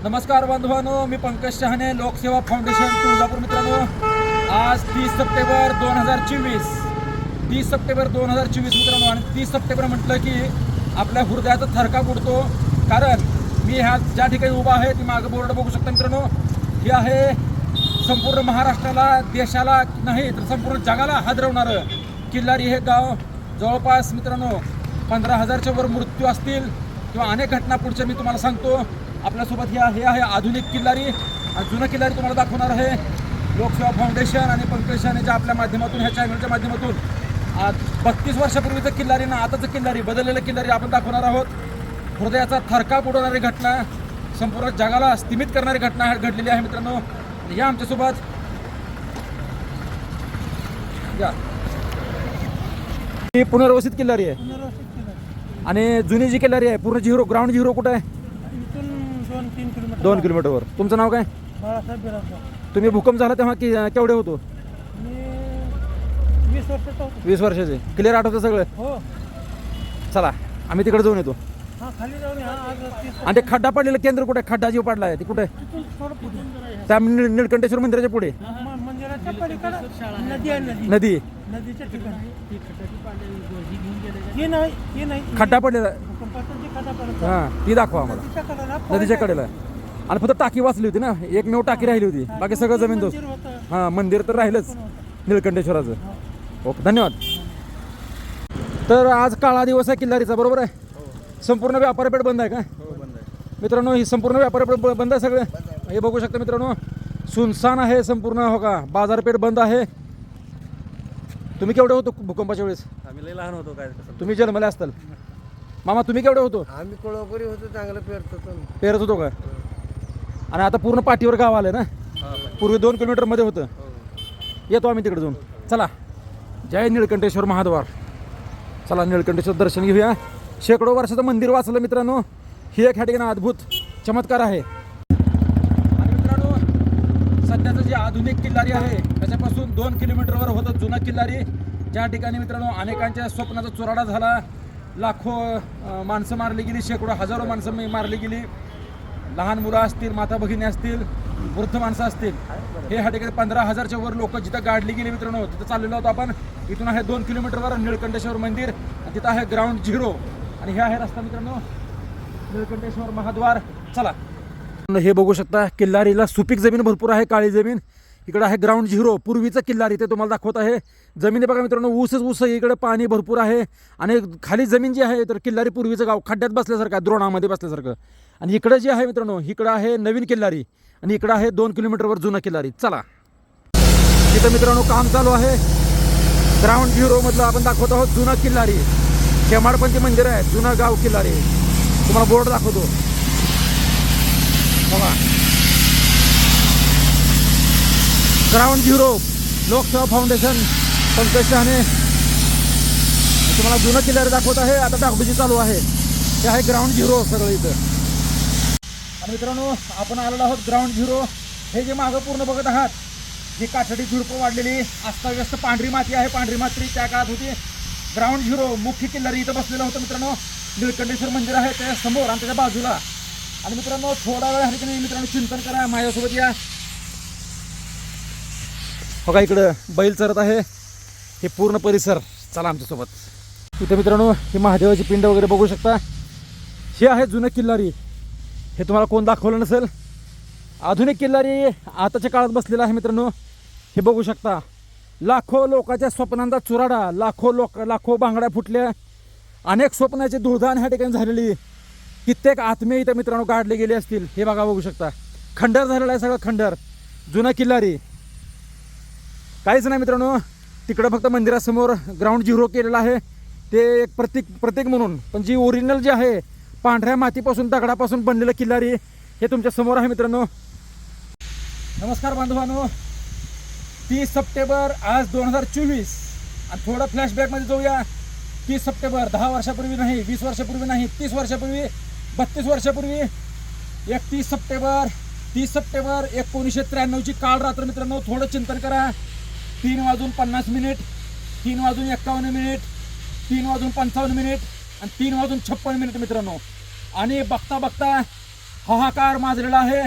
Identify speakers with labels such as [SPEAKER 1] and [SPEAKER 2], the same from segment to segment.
[SPEAKER 1] नमस्कार बांधवांनो, मी पंकज शहाणे, लोकसेवा फाउंडेशन तुळजापूर. मित्रांनो, आज 30 सप्टेंबर 2024 मित्रांनो. आणि 30 सप्टेंबर म्हटलं की आपल्या हृदयाचा थरकाप उडतो. कारण मी ह्या ज्या ठिकाणी उभा आहे ती मागं बोर्ड बघू शकता मित्रांनो. ही आहे संपूर्ण महाराष्ट्राला, देशाला नाही तर संपूर्ण जगाला हादरवणारं किल्लारी हे गाव. जवळपास मित्रांनो 15,000च्या वर मृत्यू असतील किंवा अनेक घटना पुढच्या मी तुम्हाला सांगतो. आपल्यासोबत हे आहे आधुनिक किल्लारी आणि जुनं किल्लारी तुम्हाला दाखवणार आहे. लोकसेवा फाउंडेशन आणि पंकज शहाणेच्या आपल्या माध्यमातून, ह्या चॅनलच्या माध्यमातून 32 वर्षापूर्वीचं किल्लारी ना आताचं किल्लारी, बदललेलं किल्लारी आपण दाखवणार आहोत. हृदयाचा थरकाप उडवणारी घटना, संपूर्ण जगाला स्तिमित करणारी घटना घडलेली आहे मित्रांनो. या आमच्यासोबत या. ही पुनर्वसित किल्लारी आहे आणि जुनी जी किल्लारी आहे पूर्ण झिरो, ग्राउंड झिरो कुठं आहे? 2 किलोमीटरवर. तुमचं नाव काय?
[SPEAKER 2] बाळासाहेब बिराजदार.
[SPEAKER 1] तुम्ही भूकंप झाला तेव्हा केवढे होतो?
[SPEAKER 2] मी 20 वर्षाचा होतो.
[SPEAKER 1] 20 वर्षाचे. क्लिअर आठवतं सगळं?
[SPEAKER 2] हो.
[SPEAKER 1] चला आम्ही तिकडे जाऊन येतो.
[SPEAKER 2] हा, खाली जाऊन या. आज 30
[SPEAKER 1] आणि ते खड्डा पडलेलं केंद्र कुठे? खड्डा जीव पडला आहे ते कुठे?
[SPEAKER 2] तिथून थोडं पुढे.
[SPEAKER 1] त्या निळकंठेश्वर मंदिराच्या पुढे
[SPEAKER 2] मंदिराच्या पलीकडे नदी आहे.
[SPEAKER 1] नदी,
[SPEAKER 2] नदीच्या ठिकाणी हे नाही
[SPEAKER 1] खड्डा पडलेला.
[SPEAKER 2] भूकंपाचा जे खड्डा पडला
[SPEAKER 1] हां, ती दाखवा आम्हाला.
[SPEAKER 2] नदीच्या कडेला
[SPEAKER 1] नदीच्या कडेला. आणि फक्त टाकी वाचली होती ना, एकमेव टाकी राहिली होती, बाकी सगळं जमीन दोस्त.
[SPEAKER 2] मंदिर होतं.
[SPEAKER 1] हां, मंदिर तर राहिलंच निळकंठेश्वराचं. ओके, धन्यवाद. तर आज काळा दिवस आहे किल्लारीचा, बरोबर आहे? संपूर्ण व्यापारपेठ बंद आहे का? मित्रांनो, ही संपूर्ण व्यापारपेठ बंद आहे सगळं. हे बघू शकता मित्रांनो, सुनसान आहे संपूर्ण. हो का, बाजारपेठ बंद आहे. तुम्ही केवढे होतो भूकंपाच्या वेळेस?
[SPEAKER 3] आम्ही लय लहान होतो. काय
[SPEAKER 1] तुम्ही जन्मले असताल. मामा तुम्ही केवढे होतो?
[SPEAKER 2] आम्ही कोळापुरी होतो. चांगलं
[SPEAKER 1] पेरत होतो का? आणि आता पूर्ण पाठीवर गाव आलं ना. पूर्वी 2 किलोमीटरमध्ये होतं. येतो आम्ही तिकडे जाऊन. चला, जय निळकंठेश्वर महाद्वार. चला निळकंठेश्वर दर्शन घेऊया. शेकडो वर्षाचं मंदिर वाचलं मित्रांनो. ही एक ह्या ठिकाणी अद्भुत चमत्कार आहे. आणि मित्रांनो, सध्याचं जे आधुनिक किल्लारी आहे त्याच्यापासून 2 किलोमीटरवर होतं जुना किल्लारी, ज्या ठिकाणी मित्रांनो अनेकांच्या स्वप्नाचा चुराडा झाला. लाखो माणसं मारली गेली, शेकडो हजारो माणसं मारली गेली. लहान मुलं असतील, माता भगिनी असतील, वृद्ध माणसं असतील. हे ह्या ठिकाणी 15,000च्या वर लोक जिथं गाडली गेली मित्रांनो. तिथं चाललेलो होतो आपण. इथून आहे 2 किलोमीटरवर निळकंठेश्वर मंदिर आणि तिथं आहे ग्राउंड झिरो. आणि हे आहे रस्ता मित्रांनो, निळकंठेश्वर महाद्वार. चला, हे बघू शकता किल्लारीला सुपीक जमीन भरपूर आहे, काळी जमीन. इकडे आहे ग्राउंड झिरो, पूर्वीचं किल्लारी ते तुम्हाला दाखवत आहे. जमिनी बघा मित्रांनो, ऊस. इकडे पाणी भरपूर आहे आणि खाली जमीन जी आहे तर किल्लारी पूर्वीचं गाव खड्ड्यात बसल्यासारखं आहे, द्रोणामध्ये बसल्यासारखं. आणि इकडे जे आहे मित्रांनो, इकडं आहे नवीन किल्लारी आणि इकडं आहे 2 किलोमीटरवर जुना किल्लारी. चला, तिथं मित्रांनो काम चालू आहे. ग्राउंड झिरो मधलं आपण दाखवत आहोत जुना किल्लारी. शेमाडपंथी मंदिर आहे, जुना गाव किल्लारी. तुम्हाला बोर्ड दाखवतो बघा. ग्राउंड झिरो, लोकसेवा फाउंडेशन, पंकज शहाणे. तुम्हाला जुनं किल्लारी दाखवत आहे. आता डागडुजी चालू आहे. हे आहे ग्राउंड झिरो सगळं इथं. आणि मित्रांनो, आपण आलेलो आहोत ग्राउंड झिरो. हे जे मागं पूर्ण बघत आहात, ही काठडी झुडपं वाढलेली अस्ताव्यस्त पांढरी माती आहे. पांढरी माती त्या काळात होती. ग्राउंड झिरो मुख्य किल्लारी इथं बसलेलं होतं मित्रांनो. निळकंठेश्वर मंदिर आहे त्या समोर आणि त्याच्या बाजूला. आणि मित्रांनो, थोडा वेळ हरिकने मित्रांनो चिंतन करा, माझ्यासोबत या. हो का, इकडं बैल चरत आहे. हे पूर्ण परिसर. चला आमच्यासोबत. इथे मित्रांनो ही महादेवाची पिंड वगैरे बघू शकता. हे आहे जुनं किल्लारी. हे तुम्हाला कोण दाखवलं नसेल. आधुनिक किल्लारी आताच्या काळात बसलेला आहे मित्रांनो. हे बघू शकता. लाखो लोकांच्या स्वप्नांचा चुराडा, लाखो बांगड्या फुटल्या. अनेक स्वप्नाची धुळधाण ह्या ठिकाणी झालेली. कित्येक आत्मे इथं मित्रांनो गाडले गेले असतील. हे बघा, बघू शकता. खंडर झालेला आहे सगळं, खंडर. जुना किल्लारी काहीच नाही मित्रांनो. तिकडं फक्त मंदिरासमोर ग्राउंड झिरो केलेलं आहे, ते एक प्रतीक म्हणून. पण जी ओरिजिनल जी आहे पांढऱ्या मातीपासून, दगडापासून बनलेलं किल्लारी हे तुमच्या समोर आहे मित्रांनो. नमस्कार बांधवांनो, 30 सप्टेंबर आज 2024. आणि थोडं फ्लॅशबॅकमध्ये जाऊया. 30 सप्टेंबर 10 वर्षापूर्वी नाही, 20 वर्षापूर्वी नाही, 30 वर्षापूर्वी, 32 वर्षापूर्वी. 30 सप्टेंबर 1993ची काळ रात्र मित्रांनो. थोडं चिंतन करा. 3:50, 3:51, 3:55 आणि 3:56 मिनिट मित्रांनो. आणि बघता हाहाकार माजलेला आहे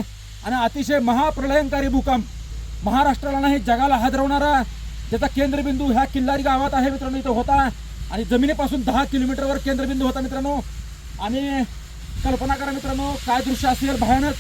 [SPEAKER 1] आणि अतिशय महाप्रलयंकारी भूकंप महाराष्ट्राला नाही जगाला हादरवणारा त्याचा केंद्रबिंदू ह्या किल्लारी गावात आहे मित्रांनो. इथं होता आणि जमिनीपासून 10 किलोमीटरवर केंद्रबिंदू होता मित्रांनो. आणि कल्पना करा मित्रांनो काय दृश्य असेल भयानक.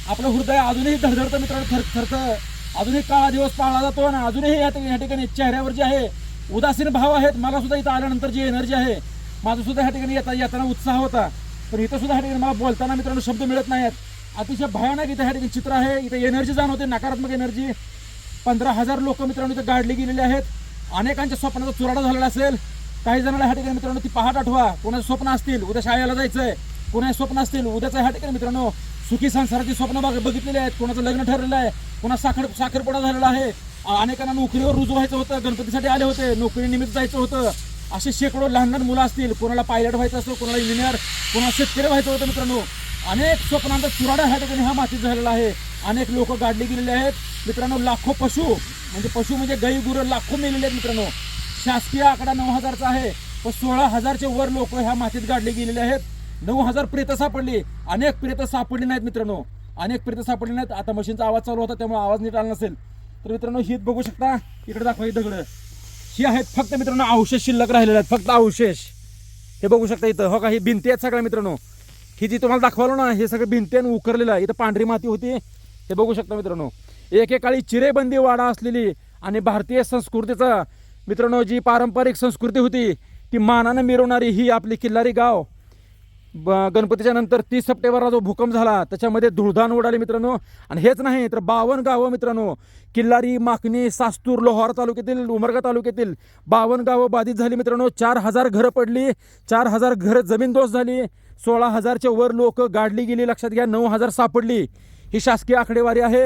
[SPEAKER 1] आपलं हृदय अजूनही धडधडतं मित्रांनो, थरथरतं. अजूनही काळा दिवस पाळला जातो आणि अजूनही या ठिकाणी चेहऱ्यावर जे आहे उदासीन भाव आहेत. मला सुद्धा इथं आल्यानंतर जी एनर्जी आहे माझं सुद्धा ह्या ठिकाणी येताना उत्साह होता, पण इथं सुद्धा ह्या ठिकाणी मला बोलताना मित्रांनो शब्द मिळत नाहीत. अतिशय भयानक इथं ह्या ठिकाणी चित्र आहे. इथं एनर्जी जाणवते, नकारात्मक एनर्जी. 15,000 लोक मित्रांनो इथं गाडली गेलेली आहेत. अनेकांच्या स्वप्नाचा चुराडा झालेला असेल. काही जणांना ह्या ठिकाणी मित्रांनो ती पहाट आठवा. कोणाचं स्वप्न असतील उद्या शाळेला जायचंय, कोणाचे स्वप्न असतील उद्याचं ह्या ठिकाणी मित्रांनो सुखी संसाराची स्वप्न बघितलेली आहेत. कोणाचं लग्न ठरलेलं आहे, कोणा साखरपुडा झालेला आहे. अनेकांना नोकरीवर रुजू व्हायचं होतं, गणपतीसाठी आले होते, नोकरी निमित्त जायचं होतं. असे शेकडो लहान लहान मुलं असतील. कोणाला पायलट व्हायचं असतं, कोणाला इंजिनियर, कोणाला शेतकरी व्हायचं होतं मित्रांनो. अनेक स्वप्नांचा चुराडा ह्या ठिकाणी हा मातीत झालेला आहे. अनेक लोक गाडली गेलेले आहेत मित्रांनो. लाखो पशु म्हणजे गाई गुरं लाखो मेलेले आहेत मित्रांनो. शासकीय आकडा 9,000चा आहे, पण 16,000चे वर लोक ह्या मातीत गाडले गेलेले आहेत. 9,000 प्रेतं सापडली. अनेक प्रेतं सापडली नाहीत मित्रांनो, अनेक प्रेतं सापडली नाहीत. आता मशीनचा आवाज चालू होता त्यामुळे आवाज नीट आला नसेल. तर मित्रांनो ही बघू शकता, इकडे दाखवा ही दगड ही आहेत फक्त मित्रांनो अवशेष शिल्लक राहिलेले आहेत, फक्त अवशेष. हे बघू शकता इथं हो का, ही भिंती आहेत सगळ्या मित्रांनो. ही जी तुम्हाला दाखवलं ना हे सगळं भिंती आणि उकरलेलं आहे. इथं पांढरी माती होती हे बघू शकता मित्रांनो. एकेकाळी चिरेबंदी वाडा असलेली आणि भारतीय संस्कृतीचा मित्रांनो जी पारंपरिक संस्कृती होती ती मानानं मिरवणारी ही आपली किल्लारी गाव. गणपतीच्या नंतर 30 सप्टेंबरला जो भूकंप झाला त्याच्यामध्ये धुळधाण उडाली मित्रांनो. आणि हेच नाही तर 52 गावं मित्रांनो किल्लारी, माकणी, सास्तूर, लोहार तालुक्यातील, उमरगा तालुक्यातील 52 गावं बाधित झाली मित्रांनो. 4,000 घरं पडली, 4,000 घरं जमीनदोस्त झाली. 16,000च्या वर लोक गाडली गेली. लक्षात घ्या 9,000 सापडली. ही शासकीय आकडेवारी आहे.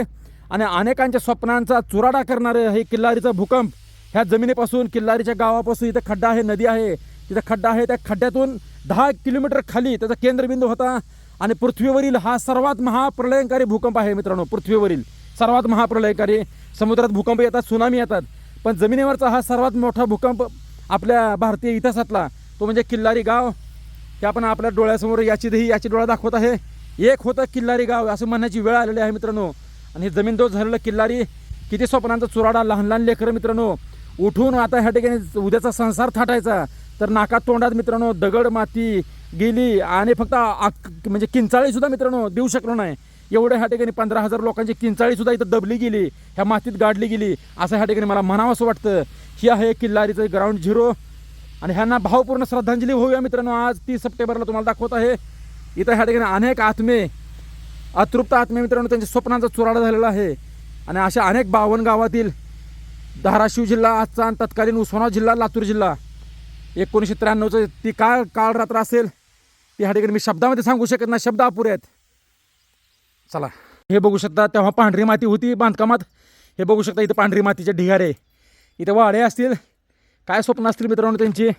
[SPEAKER 1] आणि अनेकांच्या स्वप्नांचा चुराडा करणारे हे किल्लारीचा भूकंप. ह्या जमिनीपासून किल्लारीच्या गावापासून इथं खड्डा आहे, नदी आहे, तिथं खड्डा आहे. त्या खड्ड्यातून 10 किलोमीटर खाली त्याचा केंद्रबिंदू होता. आणि पृथ्वीवरील हा सर्वात महाप्रलयंकारी भूकंप आहे मित्रांनो. पृथ्वीवरील सर्वात महाप्रलयंकारी. समुद्रात भूकंप येतात, सुनामी येतात, पण जमिनीवरचा हा सर्वात मोठा भूकंप आपल्या भारतीय इतिहासातला तो म्हणजे किल्लारी गाव. हे आपण आपल्या डोळ्यासमोर याची डोळा दाखवत आहे. एक होतं किल्लारी गाव असं म्हणण्याची वेळ आलेली आहे मित्रांनो. आणि हे जमीनदोस्त झालेलं किल्लारी किती स्वप्नांचा चुराडा. लहान लहान लेकरं मित्रांनो उठून आता ह्या ठिकाणी उद्याचा संसार थाटायचा तर नाकात तोंडात मित्रांनो दगड माती गेली. आणि फक्त म्हणजे किंचाळीसुद्धा मित्रांनो देऊ शकलो नाही. एवढ्या ह्या ठिकाणी 15,000 लोकांची किंचाळीसुद्धा इथं दबली गेली, ह्या मातीत गाडली गेली असं ह्या ठिकाणी मला म्हणावं असं वाटतं. ही आहे किल्लारीचं ग्राउंड झिरो. आणि ह्यांना भावपूर्ण श्रद्धांजली होऊया मित्रांनो. आज 30 सप्टेंबरला तुम्हाला दाखवत आहे. इथं ह्या ठिकाणी अनेक आत्मे, अतृप्त आत्मे मित्रांनो त्यांच्या स्वप्नांचा चुराडा झालेला आहे. आणि अशा अनेक 52 गावातील धाराशिव जिल्हा आजचा आणि तत्कालीन उस्मानाबाद जिल्हा, लातूर जिल्हा 1993चं ती काळ रात्र असेल ती ह्या ठिकाणी मी शब्दामध्ये सांगू शकत नाही, शब्द अपुरे आहेत. चला हे बघू शकता तेव्हा पांढरी माती होती बांधकामात. हे बघू शकता इथं पांढरी मातीचे ढिगारे, इथं वाडे असतील, काय स्वप्न असतील मित्रांनो त्यांची.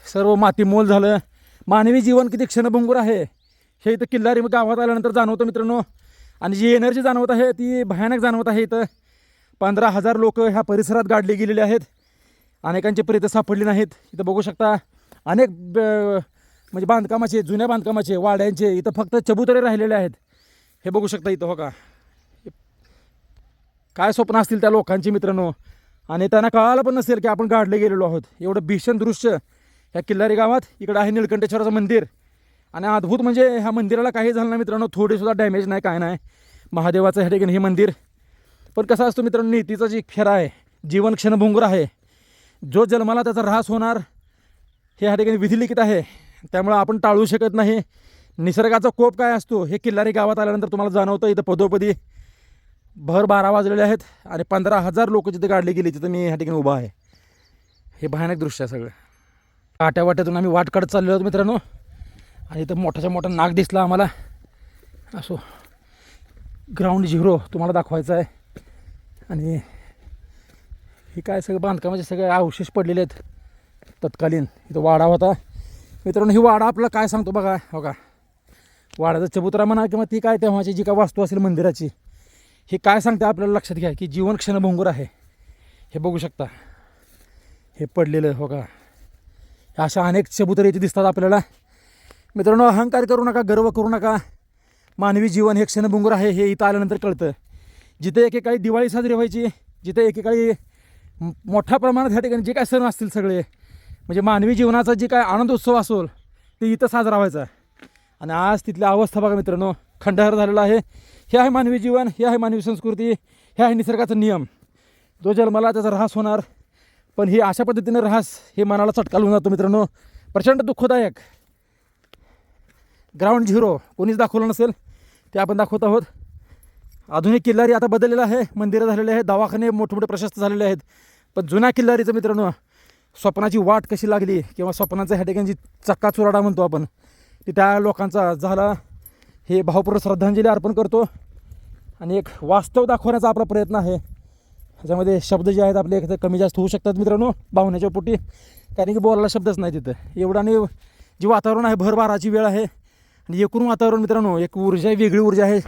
[SPEAKER 1] सर्व माती मोल झालं. मानवी जीवन किती क्षणभंगूर आहे हे इथं किल्लारी गावात आल्यानंतर जाणवतं मित्रांनो. आणि जी एनर्जी जाणवत आहे ती भयानक जाणवत आहे. इथं 15,000 लोक ह्या परिसरात गाडली गेलेली आहेत. अनेकांची प्रेतं सापडली नाहीत. इथं बघू शकता अनेक म्हणजे बांधकामाचे, जुन्या बांधकामाचे, वाड्यांचे इथं फक्त चबुतरे राहिलेले आहेत. हे बघू शकता इथं हो का, काय स्वप्न असतील त्या लोकांची मित्रांनो. आणि त्यांना कळालं पण नसेल की आपण गाडले गेलेलो आहोत. एवढं भीषण दृश्य ह्या किल्लारी गावात. इकडं आहे निळकंठेश्वराचं मंदिर. आणि अद्भुत म्हणजे ह्या मंदिराला काही झालं नाही मित्रांनो, थोडीसुद्धा डॅमेज नाही, काय नाही. महादेवाचं ह्या ठिकाणी हे मंदिर. पण कसं असतं मित्रांनो, नीतीचा जी फेरा आहे, जीवन क्षणभंगूर आहे, जो जन्माला त्याचा ऱ्हास होणार हे ह्या ठिकाणी विधिलिखित आहे. त्यामुळं आपण टाळू शकत नाही. निसर्गाचा कोप काय असतो हे किल्लारी गावात आल्यानंतर तुम्हाला जाणवतं. इथं पदोपदी भर 12 वाजलेले आहेत आणि 15,000 लोक जिथे गाडली गेली तिथं मी ह्या ठिकाणी उभा आहे. हे भयानक दृश्य आहे सगळं. वाट्यातून आम्ही वाट काढत चाललेलो होतो मित्रांनो. आणि इथं मोठाच्या मोठा नाग दिसला आम्हाला. असो ग्राउंड झिरो तुम्हाला दाखवायचं आहे. आणि हे काय सगळं बांधकामाचे सगळे अवशेष पडलेले आहेत तत्कालीन. इथं वाडा होता मित्रांनो. ही वाडा आपल्याला काय सांगतो बघा हो का, वाड्याचा चबुतरा म्हणा किंवा ती काय तेव्हाची जी काय वास्तू असेल मंदिराची, हे काय सांगते आपल्याला लक्षात घ्या की जीवन क्षणभंगूर आहे. हे बघू शकता हे पडलेलं हो का. अशा अनेक चबुतरे इथे दिसतात आपल्याला. मित्रांनो, अहंकार करू नका, गर्व करू नका. मानवी जीवन हे क्षणभंगूर आहे हे इथं आल्यानंतर कळतं. जिथे एकेकाळी दिवाळी साजरी व्हायची, जिथे एकेकाळी मोठ्या प्रमाणात ह्या ठिकाणी जे काय सण असतील सगळे, म्हणजे मानवी जीवनाचा जे काय आनंद उत्सव असेल ते इथं साजरा व्हायचा. आणि आज तिथली अवस्था बघा मित्रांनो, खंडहर झालेला आहे. हे आहे मानवी जीवन, हे आहे मानवी संस्कृती, हे आहे निसर्गाचा नियम. जो जन्माला त्याचा ऱ्हास होणार, पण ही अशा पद्धतीनं ऱ्हास हे मनाला चटका लावून जातो मित्रांनो. प्रचंड दुःखदायक. ग्राउंड झिरो कोणीच दाखवलं नसेल ते आपण दाखवत आहोत. आधुनिक किल्लारी आता बदललेला आहे, मंदिरं झालेले आहेत, दवाखाने मोठमोठे प्रशस्त झालेले आहेत. पण जुन्या किल्लारीचं मित्रांनो स्वप्नाची वाट कशी लागली किंवा स्वप्नाचं ह्या ठिकाणी चक्काचुराडा म्हणतो आपण, ते त्या लोकांचा झाला. हे भावपूर्ण श्रद्धांजली अर्पण करतो आणि एक वास्तव दाखवण्याचा आपला प्रयत्न आहे. ह्याच्यामध्ये शब्द जे आहेत आपले एक कमी जास्त होऊ शकतात मित्रांनो भावनेच्या पोटी, कारण की बोलायला शब्दच नाही तिथं एवढं. आणि जे वातावरण आहे भरभराची वेळ आहे आणि एकूण वातावरण मित्रांनो एक ऊर्जा आहे, वेगळी ऊर्जा आहे,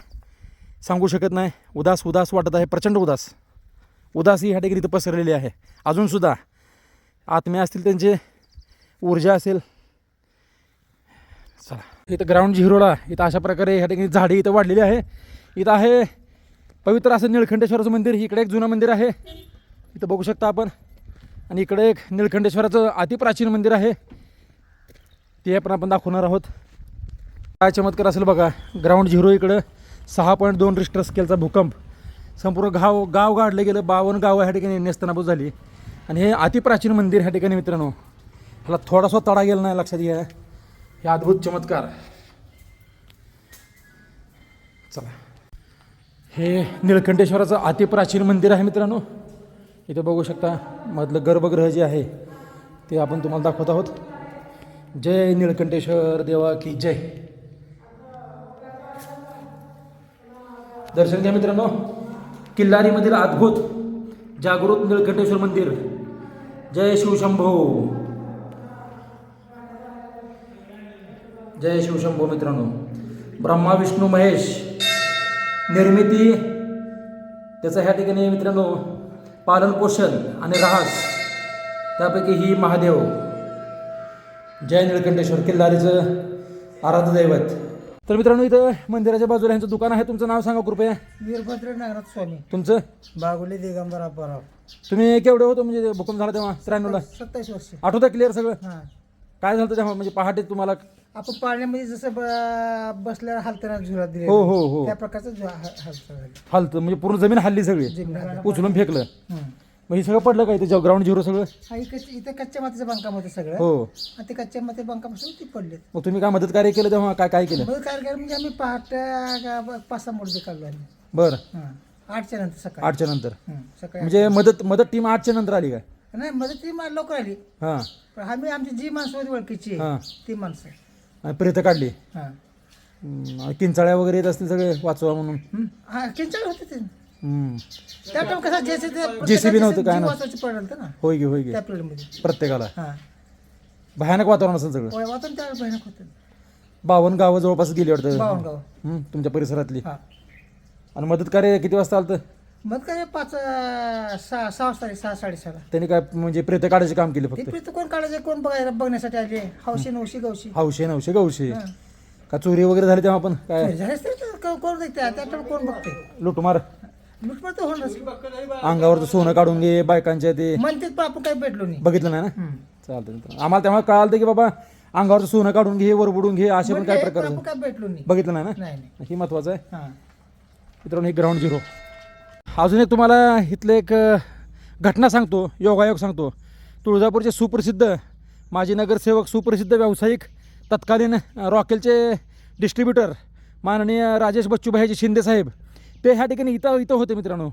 [SPEAKER 1] सांगू शकत नाही. उदास वाटत आहे, प्रचंड उदास ही ह्या ठिकाणी इथं पसरलेली आहे. अजूनसुद्धा आत्मे असतील त्यांचे, ऊर्जा असेल. चला, इथं ग्राउंड झिरोला इथं अशा प्रकारे ह्या ठिकाणी झाडे इथं वाढलेली आहे. इथं आहे पवित्र असं निळकंठेश्वराचं मंदिर. इकडे एक जुनं मंदिर आहे इथं बघू शकता आपण, आणि इकडे एक निळकंठेश्वराचं अतिप्राचीन मंदिर आहे, ते पण आपण दाखवणार आहोत. काय चमत्कार असेल बघा. ग्राउंड झिरो इकडं 6.2 रिश्टर स्केलचा भूकंप, संपूर्ण गाव गाडलं गेलं. 52 गावं ह्या ठिकाणी नेस्तनाबूत झाली. आणि हे अतिप्राचीन मंदिर ह्या ठिकाणी मित्रांनो, ह्याला थोडासा तडा गेला नाही, लक्षात घ्या. हे अद्भुत चमत्कार. चला, हे निळकंठेश्वराचं अतिप्राचीन मंदिर आहे मित्रांनो. इथं बघू शकता मधलं गर्भगृह जे आहे ते आपण तुम्हाला दाखवत आहोत. जय निळकंठेश्वर देवा की जय. दर्शन घ्या मित्रांनो. किल्लारीमधील अद्भुत जागृत निळकंठेश्वर मंदिर. जय शिवशंभो, जय शिवशंभो मित्रांनो. ब्रह्मा विष्णू महेश निर्मिती, त्याचं ह्या ठिकाणी मित्रांनो पालन पोषण आणि राहस, त्यापैकी ही महादेव. जय निळकंठेश्वर, किल्लारीचं आराध्य दैवत. तर मित्रांनो इथं मंदिराच्या बाजूला यांचं दुकान आहे. तुमचं नाव सांगा कृपया.
[SPEAKER 2] वीरभद्र नागनाथ स्वामी.
[SPEAKER 1] तुमचं?
[SPEAKER 2] बागुले दिगंबर अप्पाराव.
[SPEAKER 1] तुम्ही केवढे होतो म्हणजे भूकंप झाला तेव्हा? 93ला.
[SPEAKER 2] 27 वर्ष.
[SPEAKER 1] आठवतं क्लिअर सगळं?
[SPEAKER 2] हां.
[SPEAKER 1] काय झालं तेव्हा म्हणजे पहाटे तुम्हाला?
[SPEAKER 2] आपण पाण्यामध्ये जसं बसल्यावर हालताना झुला दिली,
[SPEAKER 1] हो.
[SPEAKER 2] त्या प्रकारचं हालता झाली.
[SPEAKER 1] हालतं म्हणजे पूर्ण जमीन हल्ली सगळी, उचलून फेकलं. मग हे सगळं पडलं काय त्याच्या ग्राउंड झिरो सगळं?
[SPEAKER 2] इथं कच्च्या मातीचं बांधकाम होतं सगळं.
[SPEAKER 1] हो.
[SPEAKER 2] आणि ते कच्च्या माती बांधकामापासून ती पडले.
[SPEAKER 1] मग तुम्ही काय मदत कार्य केलं तेव्हा? काय केलं?
[SPEAKER 2] मदत कार्य म्हणजे आम्ही पहाटे 5-6 मोडे काढलो आम्ही.
[SPEAKER 1] बरं.
[SPEAKER 2] 8च्या नंतर सकाळी.
[SPEAKER 1] 8च्या नंतर
[SPEAKER 2] सकाळी
[SPEAKER 1] म्हणजे मदत टीम 8च्या नंतर आली काय?
[SPEAKER 2] नाही, मदत ती लवकर आली.
[SPEAKER 1] हां.
[SPEAKER 2] पण आम्ही आमची जी माणसं होती ओळखीची ती माणसं
[SPEAKER 1] आणि प्रेतं काढली.
[SPEAKER 2] हां.
[SPEAKER 1] किंचाळ्या वगैरे येत असतील सगळे वाचवा म्हणून.
[SPEAKER 2] किंचाळ होते ते. त्या टाइम कसा
[SPEAKER 1] JCB नव्हतं काय ना?
[SPEAKER 2] पडलं ना.
[SPEAKER 1] होय गे
[SPEAKER 2] त्या पिरियडमध्ये
[SPEAKER 1] प्रत्येकाला. भयानक वातावरण असेल सगळं.
[SPEAKER 2] वातावरण त्यावेळेस भयानक होतं.
[SPEAKER 1] 52 गावं जवळपास गेली वाटतं
[SPEAKER 2] 52 गाव
[SPEAKER 1] तुमच्या परिसरातली.
[SPEAKER 2] हां.
[SPEAKER 1] आणि मदत कार्य किती वाजता आलं?
[SPEAKER 2] मग काय 6 वाजता 6-6:30.
[SPEAKER 1] त्यांनी काय म्हणजे प्रेतं काढायचे काम केले
[SPEAKER 2] ते
[SPEAKER 1] फक्त?
[SPEAKER 2] प्रीत कोण काढायचे, कोण बघण्यासाठी आले. हौशी नवशी गवशी.
[SPEAKER 1] हौशे गौशे. का चोरी वगैरे झाली तेव्हा पण काय?
[SPEAKER 2] कोण बघते त्या कोण बघते?
[SPEAKER 1] लुटमार.
[SPEAKER 2] लुटमार तर होणार.
[SPEAKER 1] अंगावरचं सोनं काढून घे बायकांच्या ते
[SPEAKER 2] म्हणते पण आपण काही भेटलो नाही.
[SPEAKER 1] बघितलं नाही ना? चालतं. आम्हाला तेव्हा कळालं की बाबा अंगावरचं सोनं काढून घे, वरबुडून घे, असे पण काय प्रकार
[SPEAKER 2] आपण काय भेटलो नाही.
[SPEAKER 1] बघितलं नाही ना?
[SPEAKER 2] नाही.
[SPEAKER 1] ही महत्वाचं आहे
[SPEAKER 2] हां.
[SPEAKER 1] मित्रांनो. हे ग्राउंड झिरो. अजून एक तुम्हाला इथलं एक घटना सांगतो, योगायोग सांगतो. तुळजापूरचे सुप्रसिद्ध माजी नगरसेवक, सुप्रसिद्ध व्यावसायिक, तत्कालीन रॉकेलचे डिस्ट्रीब्युटर माननीय राजेश बच्चूभाई शिंदे साहेब, ते ह्या ठिकाणी इथं होते मित्रांनो.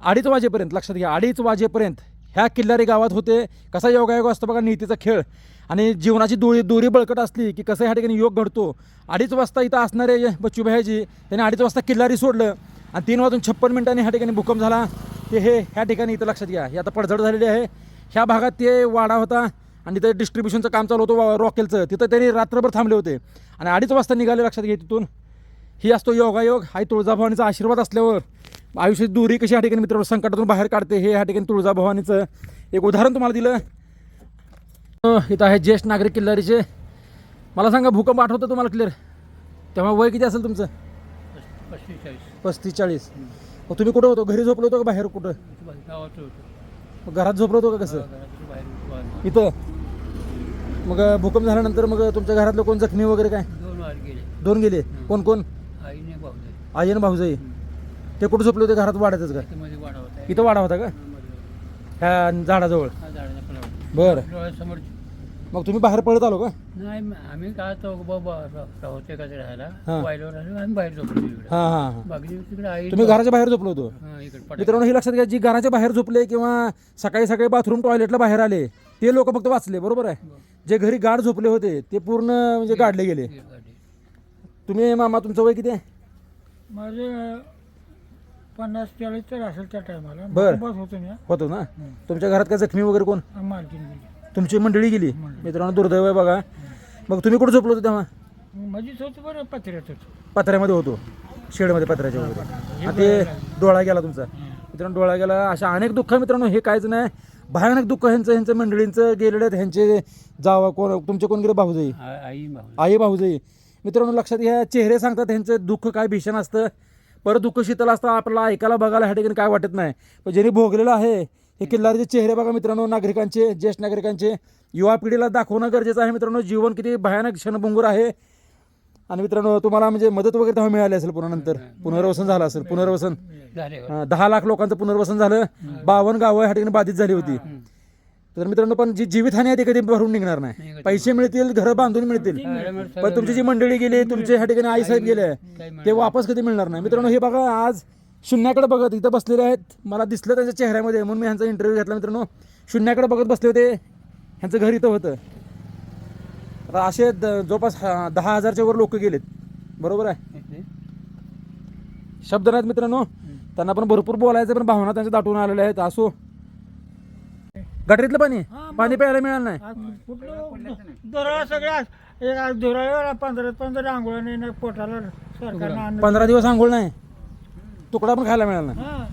[SPEAKER 1] 2:30 वाजेपर्यंत, लक्षात घ्या 2:30 वाजेपर्यंत ह्या किल्लारी गावात होते. कसा योगायोग असतो बघा, नीतीचा खेळ. आणि जीवनाची दोरी बळकट असली की कसं ह्या ठिकाणी योग घडतो. 2:30 वाजता इथं असणारे बच्चूभाईजी त्यांनी 2:30 वाजता किल्लारी सोडलं आणि 3:56 ह्या ठिकाणी भूकंप झाला. ते ह्या ठिकाणी इथं लक्षात घ्या, हे आता पडझड झालेली आहे. ह्या भागात ते वाडा होता आणि तिथं डिस्ट्रीब्युशनचं काम चालू होतं रॉकेलचं. तिथं त्यांनी रात्रभर थांबले होते आणि 2:30 वाजता निघाले, लक्षात घ्या तिथून. ही असतो योगायोग. आई तुळजाभवानीचा आशीर्वाद असल्यावर आयुष्याची दोरी कशी ह्या ठिकाणी मित्रांनो संकटातून बाहेर काढते, हे ह्या ठिकाणी तुळजाभवानीचं एक उदाहरण तुम्हाला दिलं. इथं आहे ज्येष्ठ नागरिक किल्लारीचे मला सांगा भूकंप आठवतं तुम्हाला क्लिअर? तेव्हा वय किती असेल तुमचं? 35-40. मग तुम्ही कुठं होतो? घरी झोपलो होतो का बाहेर कुठं? मग घरात झोपलो होतो का कसं? इथं. मग भूकंप झाल्यानंतर मग तुमच्या घरातलं कोण जखमी वगैरे काय? 2 गेले. कोण कोण? आई आणि भाऊजाई. ते कुठं झोपले होते? घरात वाड्यातच का? इथं वाडा होता का? ह्या झाडाजवळ. बरं. मग तुम्ही बाहेर पळत आलो का?
[SPEAKER 3] नाही आम्ही काय तो बाबा राहते का राहायला
[SPEAKER 1] हां.
[SPEAKER 3] वायलावर राहिलो आम्ही बाहेर झोपलो तिकडे.
[SPEAKER 1] हां हां.
[SPEAKER 3] बाकी तिकडे आई
[SPEAKER 1] तुम्ही घराच्या बाहेर झोपलो होतो?
[SPEAKER 3] इकडे
[SPEAKER 1] मित्रांनो हे लक्षात घ्या, जी घराच्या बाहेर झोपले किंवा सकाळी सकाळी बाथरूम टॉयलेटला बाहेर आले ते लोक फक्त वाचले, बरोबर आहे. जे घरी गाढ झोपले होते ते पूर्ण म्हणजे गाडले गेले. तुम्ही मामा तुमचं वय किती आहे?
[SPEAKER 2] माझे 50-40 तर असेल त्या टायमाला.
[SPEAKER 1] बरं.
[SPEAKER 2] बस होतो ना
[SPEAKER 1] होतो ना. तुमच्या घरात काय जखमी वगैरे कोण?
[SPEAKER 2] मालकीन गेली.
[SPEAKER 1] तुमची मंडळी गेली. मित्रांनो दुर्दैव आहे बघा. मग तुम्ही कुठे झोपलो होतो तेव्हा?
[SPEAKER 2] मध्येच होतो बरं, पत्र्यात होतो.
[SPEAKER 1] पत्र्यामध्ये होतो, शेडमध्ये पत्र्याच्या वगैरे. आणि ते डोळा गेला तुमचा. मित्रांनो डोळा गेला. अशा अनेक दुःख मित्रांनो, हे काहीच नाही, भयानक दुःख ह्यांचं मंडळींचं गेलेलं आहेत. ह्यांचे जावा कोण, तुमचे कोण गेले? भाऊजाई, आई भाऊजाई. मित्रांनो लक्षात घ्या, चेहरे सांगतात ह्यांचं दुःख काय भीषण असतं. परत दुःख शीतल असतं, आपल्याला ऐकायला बघायला ह्या ठिकाणी काय वाटत नाही. पण ज्यांनी भोगलेलं आहे हे किल्लारीचे चेहरे बघा मित्रांनो, नागरिकांचे, ज्येष्ठ नागरिकांचे. युवा पिढीला दाखवणं गरजेचं आहे मित्रांनो. जीवन किती भयानक क्षणभंगूर आहे. आणि मित्रांनो तुम्हाला म्हणजे मदत वगैरे तेव्हा मिळाली असेल, पुन्हा नंतर पुनर्वसन झालं असेल. पुनर्वसन 10 लाख लोकांचं पुनर्वसन झालं. 52 गावं ह्या ठिकाणी बाधित झाली होती. तर मित्रांनो पण जी जीवितहानी आहे ती कधी भरून निघणार नाही. पैसे मिळतील, घरं बांधून मिळतील, पण तुमची जी मंडळी गेली, तुमचे ह्या ठिकाणी आईसाहेब गेले, ते वापस कधी मिळणार नाही. मित्रांनो हे बघा, आज शून्याकडे बघत इथं बसलेले आहेत. मला दिसलं त्यांच्या चेहऱ्यामध्ये, म्हणून मी ह्यांचा इंटरव्ह्यू घेतला. मित्रांनो शून्याकडे बघत बसले होते. ह्यांचं घर इथं होतं. आता असे जवळपास 10,000च्या वर लोक गेलेत, बरोबर आहे. शब्द नाहीत मित्रांनो. त्यांना पण भरपूर बोलायचं, पण भावना त्यांच्या दाटून आलेल्या आहेत. असो, गटरीतलं पाणी प्यायला मिळालं नाही.
[SPEAKER 2] धुराळा सगळ्या धुराळ्यावर 15 आंघोळ नाही पोटाला सरकारनं अन्न
[SPEAKER 1] 15 दिवस आंघोळ नाही, तुकडा पण खायला मिळाला नाही.
[SPEAKER 2] हां.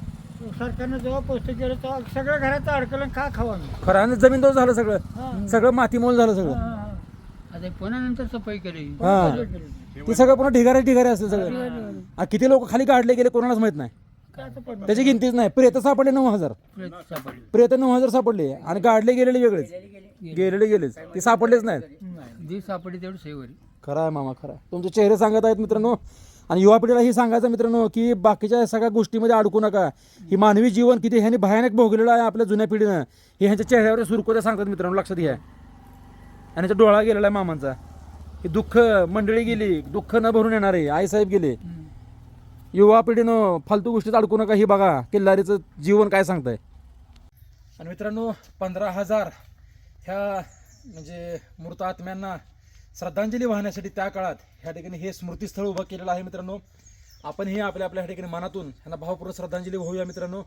[SPEAKER 2] सरकारनं जेव्हा पौष्टिक केलं तेव्हा सगळं घरात अडकलं, का खावा मी.
[SPEAKER 1] खरं आणि जमीन दोष झालं सगळं, सगळं मातीमोल झालं सगळं.
[SPEAKER 3] आता पुन्हा नंतर सफाई केली.
[SPEAKER 1] हां, ते सगळं पुन्हा ढिगारे असेल सगळं. किती लोक खाली काढले गेले कोणालाच माहित नाही, त्याची गिनतीच नाही. प्रेत सापडले 9,000, प्रेत 9,000 सापडले. आणि गाडले गेलेले वेगळेच, गेलेच ते सापडलेच नाहीत.
[SPEAKER 3] जी सापडली तेवढी सेवरी.
[SPEAKER 1] खरं आहे मामा, खरं आहे. तुमचे चेहरे सांगत आहेत मित्रांनो. आणि युवा पिढीलाही सांगायचं मित्रांनो की बाकीच्या सगळ्या गोष्टीमध्ये अडकू नका. ही मानवी जीवन किती ह्यांनी भयानक भोगलेलं आहे आपल्या जुन्या पिढीनं, हे ह्यांच्या चेहऱ्यावर सुरकुत्या सांगतात मित्रांनो, लक्षात घ्या. आणि ह्याचा डोळा गेलेला आहे मामांचा. हे दुःख, मंडळी गेली, दुःख न भरून येणारे आईसाहेब गेले. युवा पिढीनं फालतू गोष्टीत अडकू नका. ही बघा किल्लारीचं जीवन काय सांगतंय. आणि मित्रांनो 15,000 ह्या म्हणजे मृत आत्म्यांना श्रद्धांजली वाहण्यासाठी त्या काळात ह्या ठिकाणी हे स्मृतीस्थळ उभं केलेलं आहे मित्रांनो. आपणही आपल्या ह्या ठिकाणी मनातून ह्यांना भावपूर्ण श्रद्धांजली वाहूया मित्रांनो.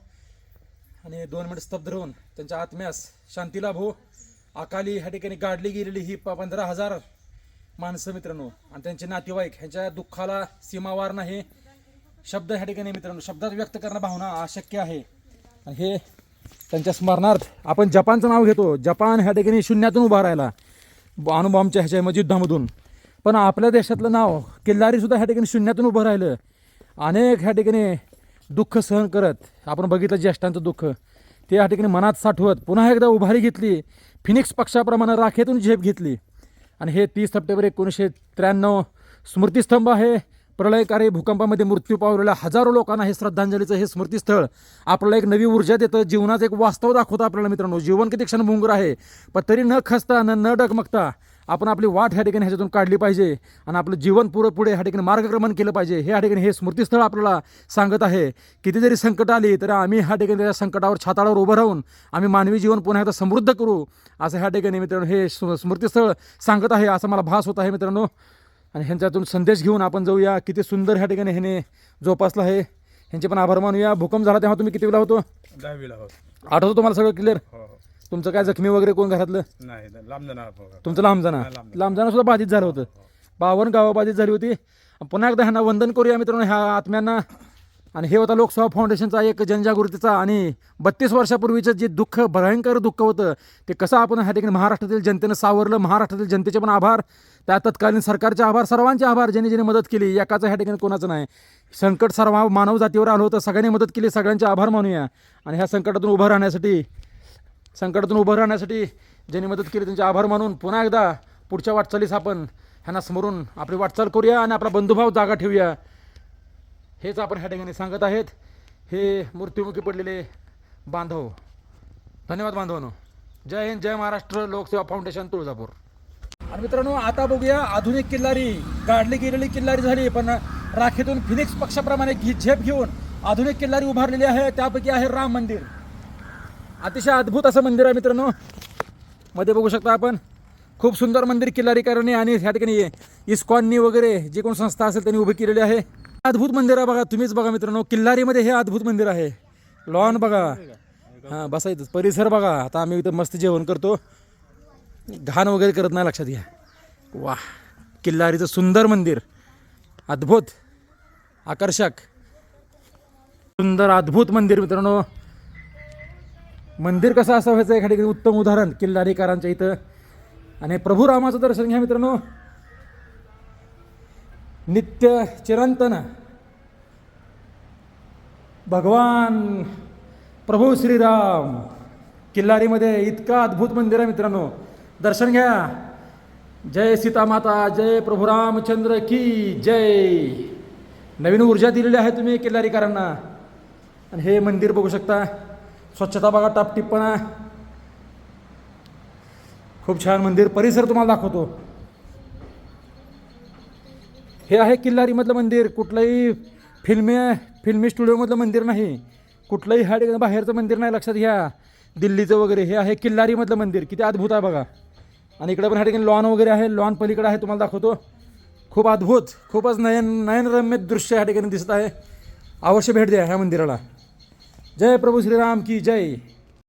[SPEAKER 1] आणि 2 मिनिट स्तब्ध राहून त्यांच्या आत्म्यास शांती लाभो. अकाली ह्या ठिकाणी गाडली गेलेली ही 15,000 माणसं मित्रांनो आणि त्यांचे नातेवाईक, ह्यांच्या दुःखाला सीमावार नाही. शब्द ह्या ठिकाणी मित्रांनो, शब्दात व्यक्त करणं भावना अशक्य आहे. आणि हे त्यांच्या स्मरणार्थ आपण जपानचं नाव घेतो. जपान ह्या ठिकाणी शून्यातून उभा राहिला अणुबॉम्बच्या ह्याच्यामध्ये युद्धामधून. पण आपल्या देशातलं नाव किल्लारीसुद्धा ह्या ठिकाणी शून्यातून उभं राहिलं. अनेक ह्या ठिकाणी दुःख सहन करत आपण बघितलं, ज्येष्ठांचं दुःख ते ह्या ठिकाणी मनात साठवत पुन्हा एकदा उभारी घेतली. फिनिक्स पक्षाप्रमाणे राखेतून झेप घेतली. आणि हे 30 सप्टेंबर 1993 स्मृतिस्तंभ आहे. प्रलयकारी भूकंपामध्ये मृत्यू पावलेल्या हजारो लोकांना हे श्रद्धांजलीचं हे स्मृतिस्थळ आपल्याला एक नवी ऊर्जा देतं. जीवनाचं एक वास्तव दाखवतं आपल्याला मित्रांनो. जीवन किती क्षणभंगूर आहे, पण तरी न खचता न डगमगता आपण आपली वाट ह्या ठिकाणी ह्याच्यातून काढली पाहिजे. आणि आपलं जीवन पुढे ह्या ठिकाणी मार्गक्रमण केलं पाहिजे. हे ह्या ठिकाणी हे स्मृतिस्थळ आपल्याला सांगत आहे. किती जरी संकट आली तरी आम्ही ह्या ठिकाणी त्या संकटावर छाताळावर उभं राहून आम्ही मानवी जीवन पुन्हा एकदा समृद्ध करू, असं ह्या ठिकाणी मित्रांनो हे स्मृतिस्थळ सांगत आहे, असं मला भास होत आहे मित्रांनो. आणि ह्यांच्यातून संदेश घेऊन आपण जाऊया. किती सुंदर ह्या ठिकाणी ह्याने जोपासला आहे. ह्यांचे पण आभार मानूया. भूकंप झाला तेव्हा तुम्ही कितीला होतो?
[SPEAKER 4] 10वीला.
[SPEAKER 1] आठवतो तुम्हाला सगळं क्लिअर? तुमचं काय जखमी वगैरे कोण घरातलं?
[SPEAKER 4] नाही लांब जाणार.
[SPEAKER 1] तुमचं लांब जाणं सुद्धा बाधित झालं होतं. 52 गावं बाधित झाली होती. पुन्हा एकदा ह्यांना वंदन करूया मित्रांनो, ह्या आत्म्यांना आणि हे होता लोकसेवा फाउंडेशनचा एक जनजागृतीचा आणि 32 वर्षापूर्वीचं जे दुःख, भयंकर दुःख होतं, ते कसं आपण ह्या ठिकाणी महाराष्ट्रातील जनतेनं सावरलं. महाराष्ट्रातील जनतेचे पण आभार, त्या तत्कालीन सरकारचे आभार, सर्वांचे आभार, ज्यांनी ज्यांनी मदत केली. एकाचं ह्या ठिकाणी कोणाचं नाही. संकट सर्व मानव जातीवर आलं होतं, सगळ्यांनी मदत केली, सगळ्यांचे आभार मानूया. आणि ह्या संकटातून उभं राहण्यासाठी ज्यांनी मदत केली त्यांचे आभार मानून पुन्हा एकदा पुढच्या वाटचालीस आपण ह्यांना स्मरून आपली वाटचाल करूया आणि आपला बंधुभाव जागा ठेवूया. हेच आपण ह्या ठिकाणी सांगत आहेत. हे मृत्युमुखी पडलेले बांधव, धन्यवाद बांधवांनो. जय हिंद, जय महाराष्ट्र. लोकसेवा फाउंडेशन तुळजापूर. आणि मित्रांनो, आता बघूया आधुनिक किल्लारी. गाडली गेलेली किल्लारी झाली, पण राखीतून फिनिक्स पक्षाप्रमाणे झेप घेऊन आधुनिक किल्लारी उभारलेली आहे. त्यापैकी आहे राम मंदिर. अतिशय अद्भुत असं मंदिर आहे मित्रांनो. मध्ये बघू शकता आपण, खूप सुंदर मंदिर किल्लारीकरांनी आणि ह्या ठिकाणी इस्कॉननी वगैरे जे कोण संस्था असेल त्यांनी उभी केलेली आहे. अद्भुत मंदिर आहे बघा, तुम्हीच बघा मित्रांनो. किल्लारीमध्ये हे अद्भुत मंदिर आहे. लॉन बघा, हां बसायचं परिसर बघा. आता आम्ही इथं मस्त जेवण करतो, घाण वगैरे करत नाही, लक्षात घ्या. वा, किल्लारीचं सुंदर मंदिर, अद्भुत, आकर्षक, सुंदर, अद्भुत मंदिर मित्रांनो. मंदिर कसं असं व्हायचं एखाद्या ठिकाणी उत्तम उदाहरण किल्लारीकरांच्या इथं. आणि प्रभू रामाचं दर्शन घ्या मित्रांनो. नित्य चिरंतन भगवान प्रभू श्रीराम किल्लारीमध्ये इतका अद्भुत मंदिर आहे मित्रांनो. दर्शन घ्या. जय सीतामाता, जय प्रभू रामचंद्र की जय. नवीन ऊर्जा दिलेली आहे तुम्ही किल्लारीकरांना. आणि हे मंदिर बघू शकता, स्वच्छता बघा, टापटिप्पणा, खूप छान मंदिर. परिसर तुम्हाला दाखवतो. हे आहे किल्लारीमधलं मंदिर. कुठलंही फिल्मी स्टुडिओमधलं मंदिर नाही, कुठलंही ह्या ठिकाणी बाहेरचं मंदिर नाही, लक्षात घ्या, दिल्लीचं वगैरे. हे आहे किल्लारीमधलं मंदिर. किती अद्भुत आहे बघा. आणि इकडे पण ह्या ठिकाणी लॉन वगैरे आहे. लॉन पलीकडे आहे, तुम्हाला दाखवतो. खूप अद्भुत, खूपच नयनरम्य दृश्य ह्या ठिकाणी दिसत आहे. अवश्य भेट द्या ह्या मंदिराला. जय प्रभू श्रीराम की जय.